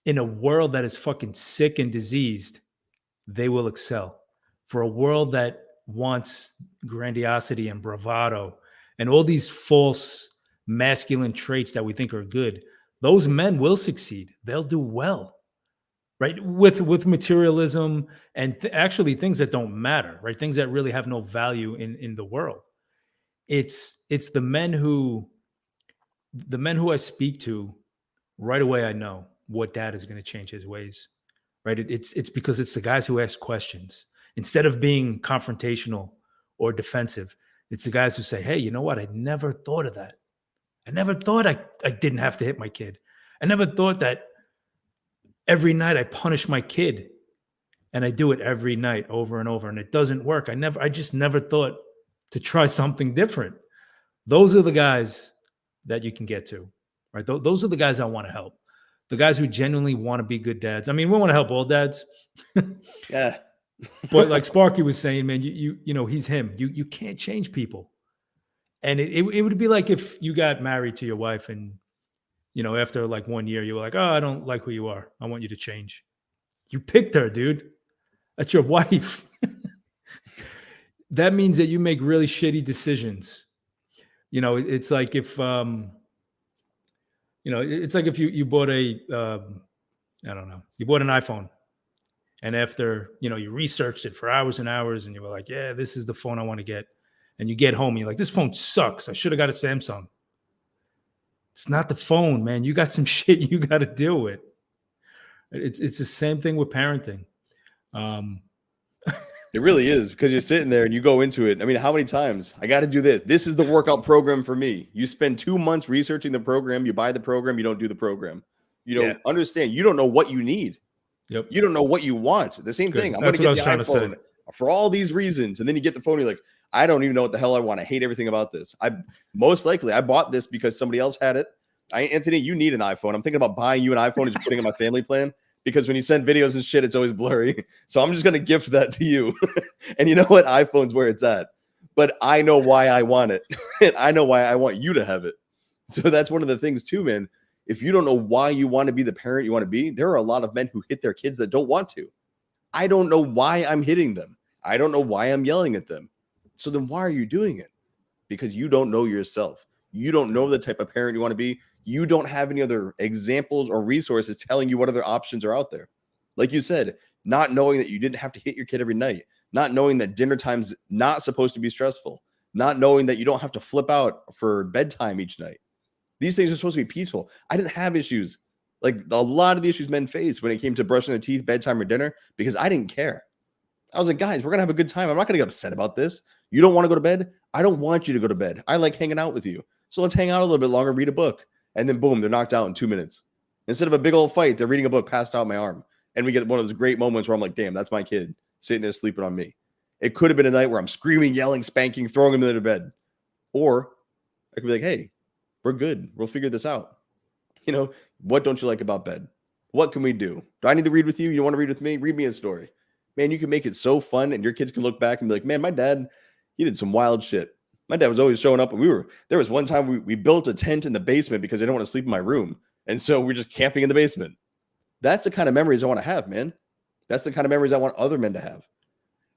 in a world that is fucking sick and diseased, they will excel. For a world that wants grandiosity and bravado and all these false masculine traits that we think are good, those men will succeed. They'll do well, right? With materialism and actually things that don't matter, right? Things that really have no value in the world. It's the men who I speak to right away. I know what dad is going to change his ways, right? It's because it's the guys who ask questions instead of being confrontational or defensive. It's the guys who say, hey, you know what? I never thought of that. I never thought I didn't have to hit my kid. I never thought that every night I punish my kid, and I do it every night over and over and it doesn't work. I just never thought to try something different. Those are the guys that you can get to, right? Those are the guys I want to help. The guys who genuinely want to be good dads. I mean, we want to help all dads. Yeah. But like Sparky was saying, man, you know, he's him. You can't change people. And it would be like if you got married to your wife and, you know, after like 1 year, you were like, oh, I don't like who you are. I want you to change. You picked her, dude. That's your wife. That means that you make really shitty decisions. You know, it's like if, you know, it's like if you bought a, I don't know, you bought an iPhone. And after, you know, you researched it for hours and hours and you were like, yeah, this is the phone I want to get. And you get home and you're like, this phone sucks. I should have got a Samsung. It's not the phone, man. You got some shit you got to deal with. It's the same thing with parenting. It really is, because you're sitting there and you go into it. I mean, how many times? I got to do this. This is the workout program for me. You spend 2 months researching the program. You buy the program. You don't do the program. You don't understand. You don't know what you need. Yep. You don't know what you want. The same thing. I'm going to get the iPhone for all these reasons. And then you get the phone. You're like, I don't even know what the hell I want. I hate everything about this. I bought this because somebody else had it. Anthony, you need an iPhone. I'm thinking about buying you an iPhone and just putting it in my family plan. Because when you send videos and shit, it's always blurry. So I'm just going to gift that to you. And you know what? iPhone's where it's at. But I know why I want it. And I know why I want you to have it. So that's one of the things too, man. If you don't know why you want to be the parent you want to be, there are a lot of men who hit their kids that don't want to. I don't know why I'm hitting them. I don't know why I'm yelling at them. So then why are you doing it? Because you don't know yourself. You don't know the type of parent you want to be. You don't have any other examples or resources telling you what other options are out there. Like you said, not knowing that you didn't have to hit your kid every night, not knowing that dinner time's not supposed to be stressful, not knowing that you don't have to flip out for bedtime each night. These things are supposed to be peaceful. I didn't have issues. Like a lot of the issues men face when it came to brushing their teeth, bedtime, or dinner, because I didn't care. I was like, guys, we're going to have a good time. I'm not going to get upset about this. You don't want to go to bed? I don't want you to go to bed. I like hanging out with you. So let's hang out a little bit longer, read a book. And then boom, they're knocked out in 2 minutes. Instead of a big old fight, they're reading a book passed out on my arm. And we get one of those great moments where I'm like, damn, that's my kid sitting there sleeping on me. It could have been a night where I'm screaming, yelling, spanking, throwing him into bed. Or I could be like, hey, we're good. We'll figure this out. You know, what don't you like about bed? What can we do? Do I need to read with you? You want to read with me? Read me a story. Man, you can make it so fun and your kids can look back and be like, man, my dad, he did some wild shit. My dad was always showing up, and there was one time we built a tent in the basement because I didn't want to sleep in my room. And so we're just camping in the basement. That's the kind of memories I want to have, man. That's the kind of memories I want other men to have.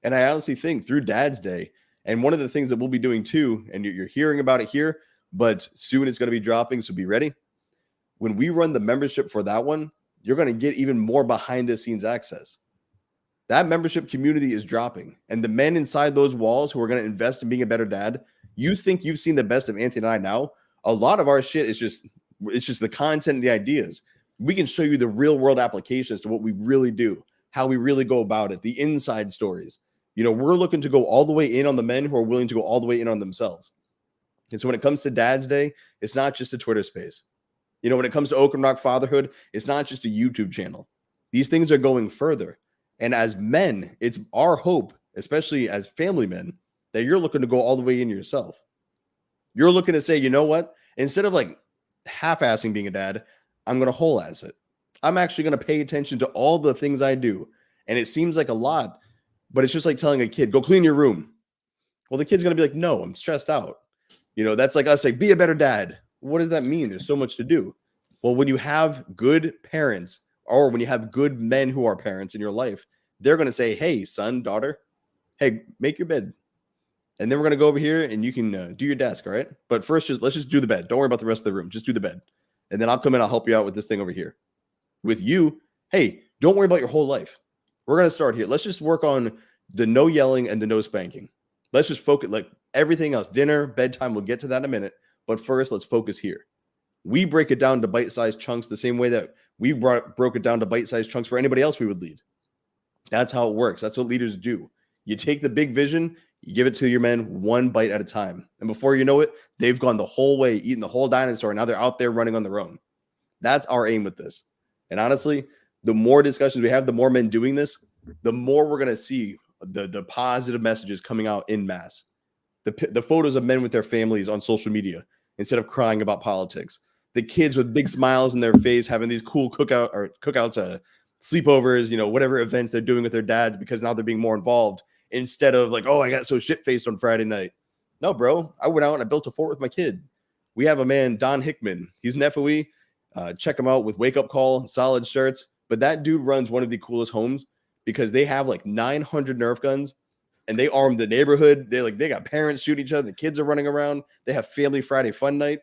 And I honestly think through Dad's Day, and one of the things that we'll be doing too, and you're hearing about it here, but soon it's going to be dropping, so be ready. When we run the membership for that one, you're going to get even more behind the scenes access. That membership community is dropping. And the men inside those walls who are going to invest in being a better dad, you think you've seen the best of Anthony and I now. A lot of our shit is just the content and the ideas. We can show you the real world applications to what we really do, how we really go about it, the inside stories. You know, we're looking to go all the way in on the men who are willing to go all the way in on themselves. And so when it comes to Dad's Day, it's not just a Twitter space. You know, when it comes to Oak and Rock Fatherhood, it's not just a YouTube channel. These things are going further. And as men, it's our hope especially as family men, that you're looking to go all the way in yourself. You're looking to say, you know what? Instead of like half-assing being a dad, I'm going to whole-ass it. I'm actually going to pay attention to all the things I do. And it seems like a lot, but it's just like telling a kid, go clean your room. Well, the kid's going to be like, no, I'm stressed out. You know, that's like us saying, be a better dad. What does that mean? There's so much to do. Well, when you have good parents, or when you have good men who are parents in your life, they're going to say, hey, son, daughter, hey, make your bed. And then we're going to go over here and you can do your desk, all right? But first, let's just do the bed. Don't worry about the rest of the room. Just do the bed. And then I'll come in, I'll help you out with this thing over here. With you, hey, don't worry about your whole life. We're going to start here. Let's just work on the no yelling and the no spanking. Let's just focus, like everything else, dinner, bedtime, we'll get to that in a minute. But first, let's focus here. We break it down to bite-sized chunks the same way that we broke it down to bite-sized chunks for anybody else we would lead. That's how it works. That's what leaders do. You take the big vision, you give it to your men one bite at a time. And before you know it, they've gone the whole way, eaten the whole dinosaur. Now they're out there running on their own. That's our aim with this. And honestly, the more discussions we have, the more men doing this, the more we're going to see the positive messages coming out in mass. The photos of men with their families on social media instead of crying about politics. The kids with big smiles in their face having these cool cookouts, sleepovers, you know, whatever events they're doing with their dads because now they're being more involved instead of like, oh, I got so shit-faced on Friday night. No, bro, I went out and I built a fort with my kid. We have a man, Don Hickman. He's an FOE. Check him out with Wake Up Call, solid shirts. But that dude runs one of the coolest homes because they have like 900 Nerf guns and they arm the neighborhood. They got parents shooting each other. The kids are running around. They have Family Friday Fun Night.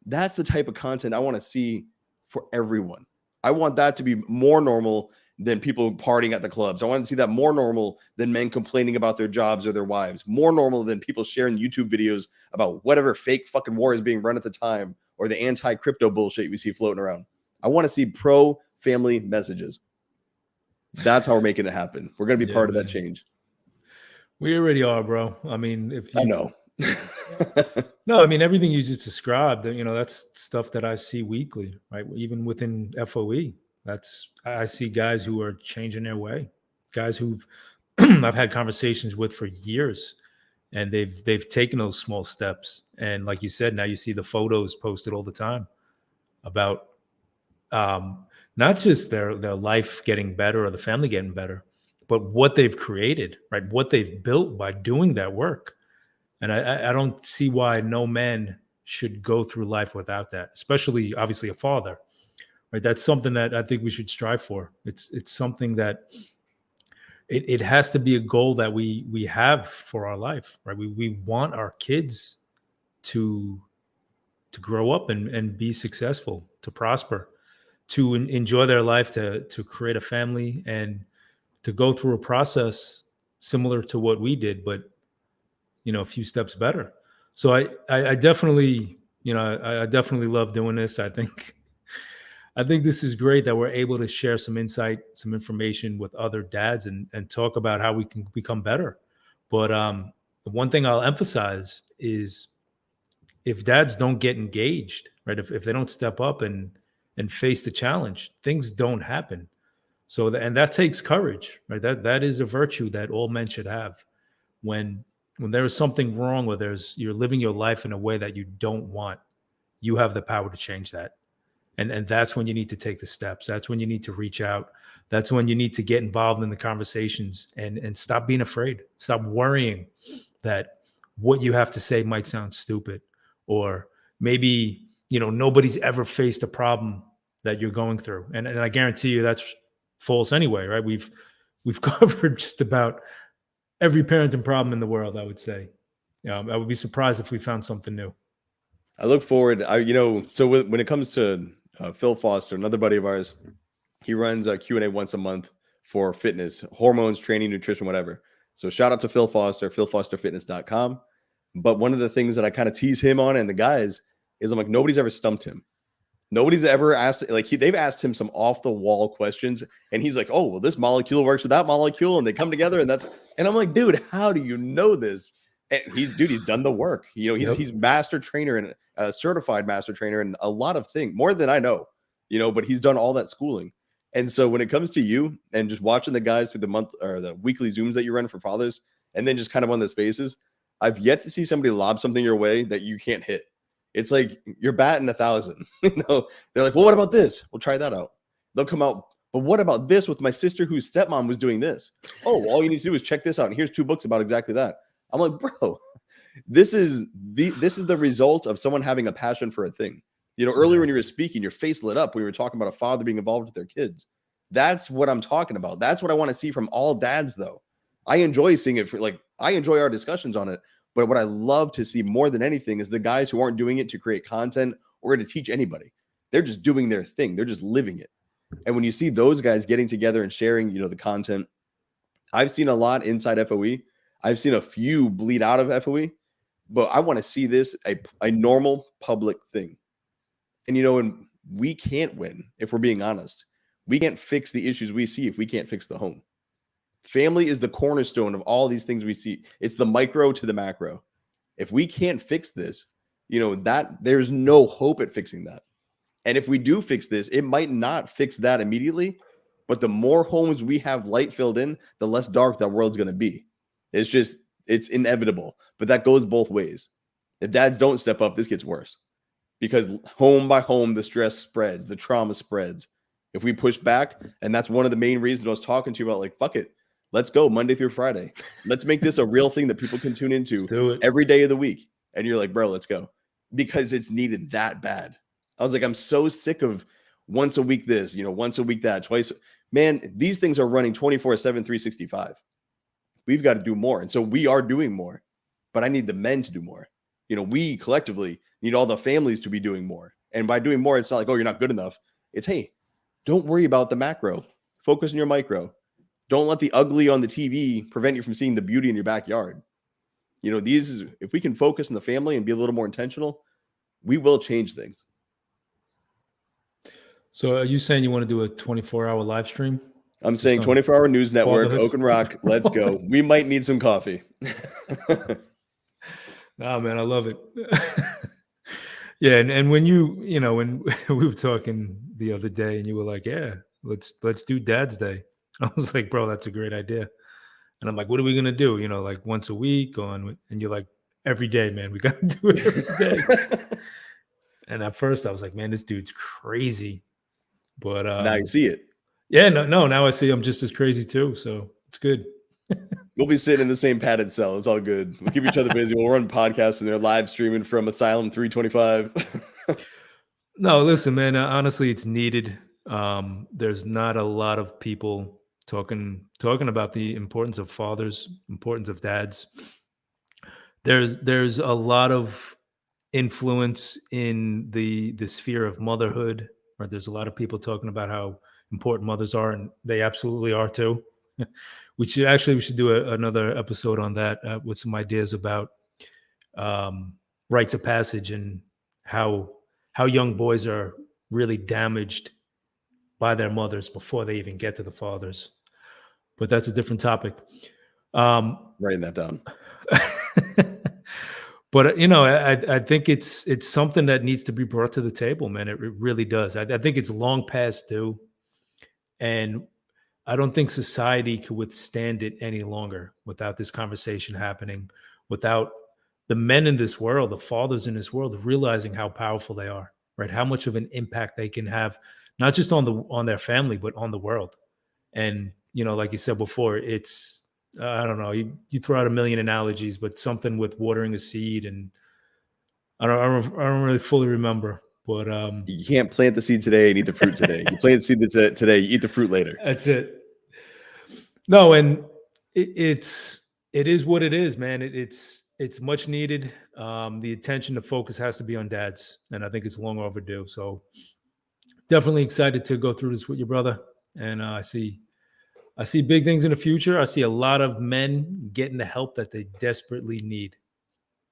That's the type of content I want to see for everyone. I want that to be more normal than people partying at the clubs. I want to see that more normal than men complaining about their jobs or their wives. More normal than people sharing YouTube videos about whatever fake fucking war is being run at the time or the anti-crypto bullshit we see floating around. I want to see pro-family messages. That's how we're making it happen. We're going to be part of that change. We already are, bro. I mean, if you... I know. No, I mean, everything you just described, you know, that's stuff that I see weekly, right? Even within FOE, I see guys who are changing their way, guys who've I've had conversations with for years, and they've taken those small steps. And like you said, now you see the photos posted all the time about not just their life getting better or the family getting better, but what they've created, right? What they've built by doing that work. And I don't see why no man should go through life without that, especially obviously a father, right? That's something that I think we should strive for. It's something that it has to be a goal that we have for our life, right? We want our kids to grow up and be successful, to prosper, to enjoy their life, to create a family, and to go through a process similar to what we did, but you know, a few steps better. So I definitely, you know, I definitely love doing this. I think this is great that we're able to share some insight, some information with other dads and talk about how we can become better. But the one thing I'll emphasize is if dads don't get engaged, right? If they don't step up and face the challenge, things don't happen. So and that takes courage, right? That is a virtue that all men should have. When there is something wrong, or you're living your life in a way that you don't want, you have the power to change that. And that's when you need to take the steps. That's when you need to reach out. That's when you need to get involved in the conversations and stop being afraid. Stop worrying that what you have to say might sound stupid, or maybe, you know, nobody's ever faced a problem that you're going through. And I guarantee you that's false anyway, right? We've covered just about every parenting problem in the world, I would say. I would be surprised if we found something new. I look forward. So when it comes to Phil Foster, another buddy of ours, he runs a Q&A once a month for fitness, hormones, training, nutrition, whatever. So shout out to Phil Foster, philfosterfitness.com. But one of the things that I kind of tease him on and the guys is I'm like, nobody's ever stumped him. Nobody's ever asked, like they've asked him some off the wall questions and he's like, oh, well, this molecule works with that molecule and they come together and I'm like, dude, how do you know this? And he's done the work. You know, he's master trainer and a certified master trainer and a lot of things, more than I know, you know, but he's done all that schooling. And so when it comes to you and just watching the guys through the month or the weekly Zooms that you run for fathers, and then just kind of on the spaces, I've yet to see somebody lob something your way that you can't hit. It's like you're batting 1,000. They're like, well, what about this? We'll try that out. They'll come out, but what about this with my sister whose stepmom was doing this? Oh, all you need to do is check this out. And here's 2 books about exactly that. I'm like, bro, this is the result of someone having a passion for a thing. Earlier when you were speaking, your face lit up when you were talking about a father being involved with their kids. That's what I'm talking about. That's what I want to see from all dads, though. I enjoy seeing it I enjoy our discussions on it. But what I love to see more than anything is the guys who aren't doing it to create content or to teach anybody. They're just doing their thing. They're just living it. And when you see those guys getting together and sharing, the content, I've seen a lot inside FOE. I've seen a few bleed out of FOE, but I want to see this a normal public thing. And, and we can't win if we're being honest. We can't fix the issues we see if we can't fix the home. Family is the cornerstone of all these things we see. It's the micro to the macro. If we can't fix this, that there's no hope at fixing that. And if we do fix this, it might not fix that immediately, but the more homes we have light filled in, the less dark that world's going to be. It's inevitable, but that goes both ways. If dads don't step up, this gets worse because home by home, the stress spreads, the trauma spreads. If we push back, and that's one of the main reasons I was talking to you about, fuck it. Let's go Monday through Friday. Let's make this a real thing that people can tune into every day of the week. And you're like, bro, let's go. Because it's needed that bad. I was like, I'm so sick of once a week this, once a week that, twice. Man, these things are running 24/7, 365. We've got to do more. And so we are doing more. But I need the men to do more. We collectively need all the families to be doing more. And by doing more, it's not like, oh, you're not good enough. It's, hey, don't worry about the macro. Focus on your micro. Don't let the ugly on the TV prevent you from seeing the beauty in your backyard. If we can focus on the family and be a little more intentional, we will change things. So are you saying you want to do a 24-hour live stream? I'm saying 24-hour news network, Oak and Rock. Let's go. We might need some coffee. Nah, man, I love it. Yeah, and when when we were talking the other day, and you were like, "Yeah, let's do Dad's Day," I was like, "Bro, that's a great idea." And I'm like, "What are we gonna do? Once a week on?" And you're like, "Every day, man. We gotta do it every day." And at first, I was like, "Man, this dude's crazy." But now you see it. Yeah, no. Now I see I'm just as crazy too. So it's good. We'll be sitting in the same padded cell. It's all good. We'll keep each other busy. We'll run podcasts and they're live streaming from Asylum 325. No, listen, man. Honestly, it's needed. There's not a lot of people talking about the importance of fathers, importance of dads. There's a lot of influence in the sphere of motherhood. Right? There's a lot of people talking about how important mothers are, and they absolutely are too. We should do another episode on that with some ideas about rites of passage and how young boys are really damaged by their mothers before they even get to the fathers. But that's a different topic. Writing that down. But I think it's something that needs to be brought to the table, man. It really does. I think it's long past due, and I don't think society could withstand it any longer without this conversation happening, without the men in this world, the fathers in this world, realizing how powerful they are, right? How much of an impact they can have, not just on their family, but on the world. And, like you said before, it's, I don't know, you throw out a million analogies, but something with watering a seed, and I don't really fully remember. But you can't plant the seed today and eat the fruit today. You plant the seed today, you eat the fruit later. That's it. No, and it is what it is, man. It's much needed. The attention, the focus has to be on dads, and I think it's long overdue. So definitely excited to go through this with your brother. And I see big things in the future. I see a lot of men getting the help that they desperately need.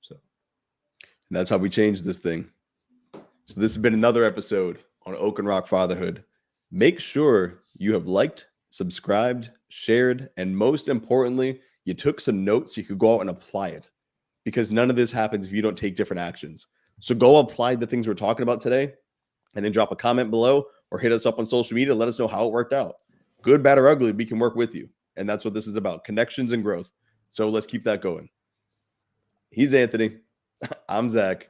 So and that's how we change this thing. So this has been another episode on Oak and Rock Fatherhood. Make sure you have liked, subscribed, shared, and most importantly, you took some notes so you could go out and apply it, because none of this happens if you don't take different actions. So go apply the things we're talking about today, and then drop a comment below or hit us up on social media. Let us know how it worked out. Good, bad, or ugly, we can work with you. And that's what this is about, connections and growth. So let's keep that going. He's Anthony. I'm Zac.